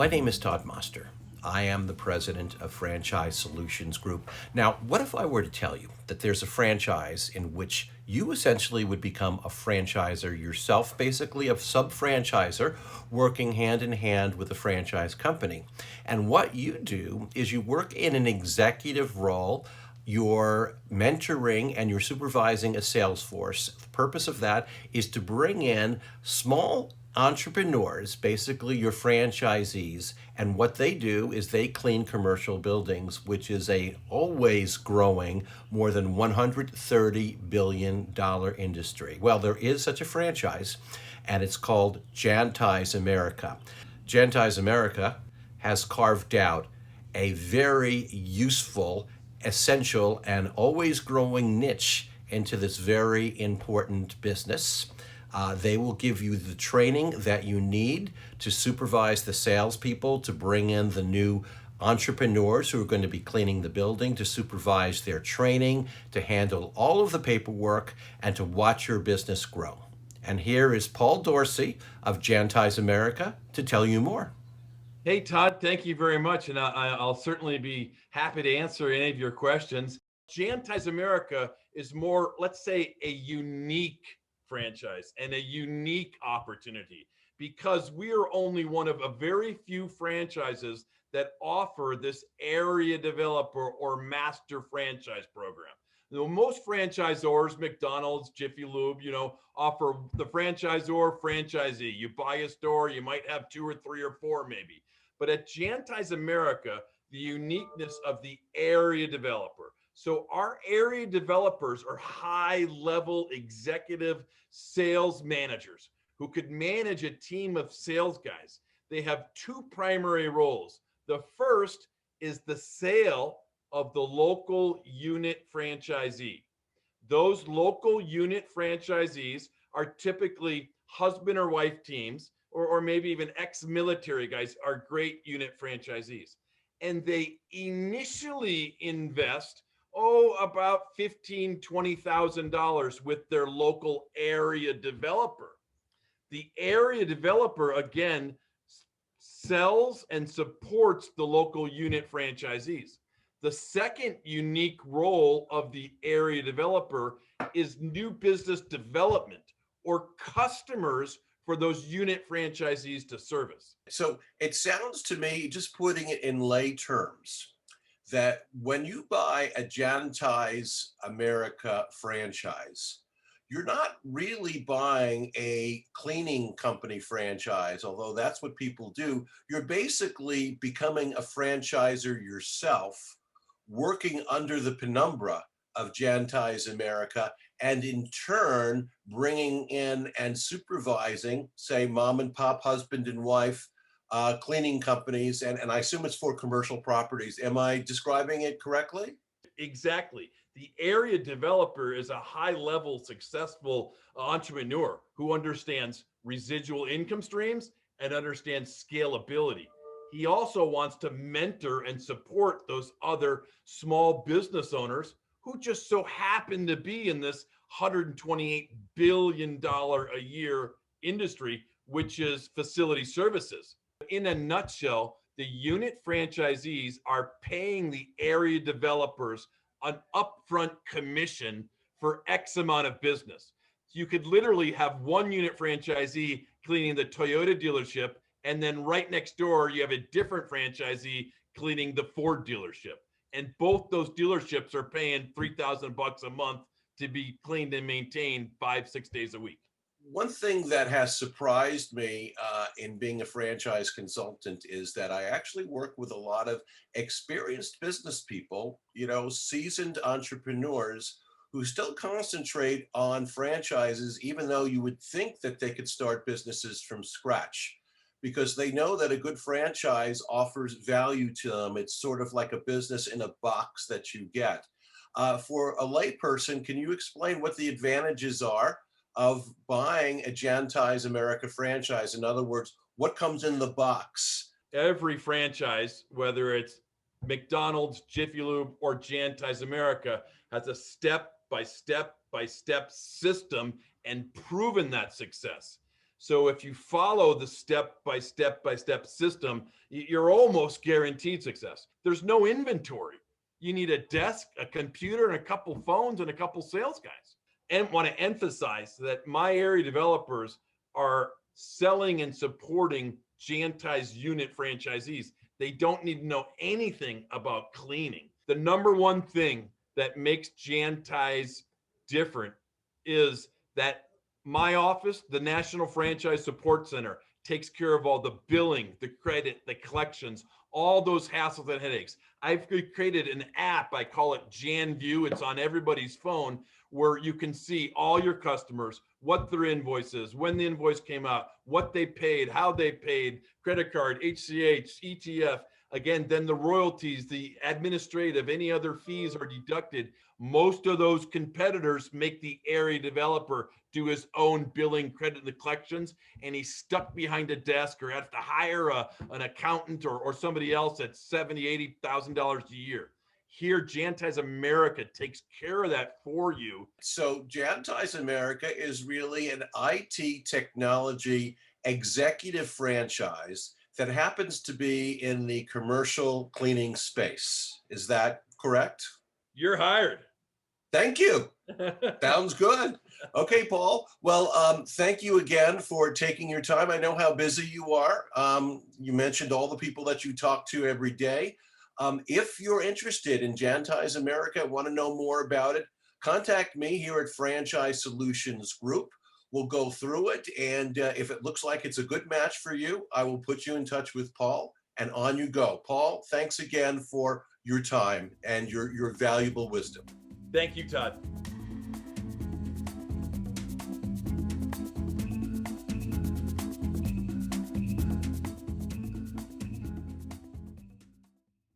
My name is Todd Moster. I am the president of Franchise Solutions Group. Now, what if I were to tell you that there's a franchise in which you essentially would become a franchisor yourself, basically a sub-franchisor working hand in hand with a franchise company. And what you do is you work in an executive role. You're mentoring and you're supervising a sales force. The purpose of that is to bring in small entrepreneurs, basically your franchisees, and what they do is they clean commercial buildings, which is a always growing more than $130 billion industry. Well, there is such a franchise, and it's called Jantize America. Jantize America has carved out a very useful, essential, and always growing niche into this very important business. They will give you the training that you need to supervise the salespeople, to bring in the new entrepreneurs who are going to be cleaning the building, to supervise their training, to handle all of the paperwork, and to watch your business grow. And here is Paul Dorsey of Jantize America to tell you more. Hey, Todd, thank you very much. And I'll certainly be happy to answer any of your questions. Jantize America is more, let's say, a unique franchise and a unique opportunity because we are only one of a very few franchises that offer this area developer or master franchise program. Most franchisors, McDonald's, Jiffy Lube, offer the franchisor, franchisee. You buy a store, you might have two or three or four maybe. But at Jantize America, the uniqueness of the area developer. So our area developers are high-level executive sales managers who could manage a team of sales guys. They have two primary roles. The first is the sale of the local unit franchisee. Those local unit franchisees are typically husband or wife teams, or maybe even ex-military guys are great unit franchisees. And they initially invest about $15,000, $20,000 with their local area developer. The area developer, again, sells and supports the local unit franchisees. The second unique role of the area developer is new business development or customers for those unit franchisees to service. So it sounds to me, just putting it in lay terms, that when you buy a Jantize America franchise, you're not really buying a cleaning company franchise, although that's what people do. You're basically becoming a franchisor yourself, working under the penumbra of Jantize America, and in turn, bringing in and supervising, say, mom and pop, husband and wife, cleaning companies, and I assume it's for commercial properties. Am I describing it correctly? Exactly. The area developer is a high-level, successful entrepreneur who understands residual income streams and understands scalability. He also wants to mentor and support those other small business owners who just so happen to be in this $128 billion a year industry, which is facility services. In a nutshell, the unit franchisees are paying the area developers an upfront commission for X amount of business. So you could literally have one unit franchisee cleaning the Toyota dealership, and then right next door, you have a different franchisee cleaning the Ford dealership. And both those dealerships are paying $3,000 a month to be cleaned and maintained 5-6 days a week. One thing that has surprised me in being a franchise consultant is that I actually work with a lot of experienced business people, seasoned entrepreneurs who still concentrate on franchises, even though you would think that they could start businesses from scratch, because they know that a good franchise offers value to them. It's sort of like a business in a box that you get. For a layperson, can you explain what the advantages are of buying a Jantize America franchise? In other words, what comes in the box? Every franchise, whether it's McDonald's, Jiffy Lube, or Jantize America, has a step-by-step system and proven that success. So if you follow the step-by-step system, you're almost guaranteed success. There's no inventory. You need a desk, a computer, and a couple phones and a couple sales guys. And want to emphasize that my area developers are selling and supporting Jantize unit franchisees. They don't need to know anything about cleaning. The number one thing that makes Jantize different is that my office, the National Franchise Support Center, takes care of all the billing, the credit, the collections, all those hassles and headaches. I've created an app, I call it Jan View. It's on everybody's phone, where you can see all your customers, what their invoice is, when the invoice came out, what they paid, how they paid, credit card, HCH, ETF. Again, then the royalties, the administrative, any other fees are deducted. Most of those competitors make the area developer do his own billing, credit, and collections, and he's stuck behind a desk or has to hire an accountant or somebody else at $70,000, $80,000 a year. Here, Jantize America takes care of that for you. So Jantize America is really an IT technology executive franchise that happens to be in the commercial cleaning space. Is that correct? You're hired. Thank you. Sounds good. Okay, Paul. Well, thank you again for taking your time. I know how busy you are. You mentioned all the people that you talk to every day. If you're interested in Jantize America, want to know more about it, contact me here at Franchise Solutions Group. We'll go through it, and if it looks like it's a good match for you, I will put you in touch with Paul, and on you go. Paul, thanks again for your time and your valuable wisdom. Thank you, Todd.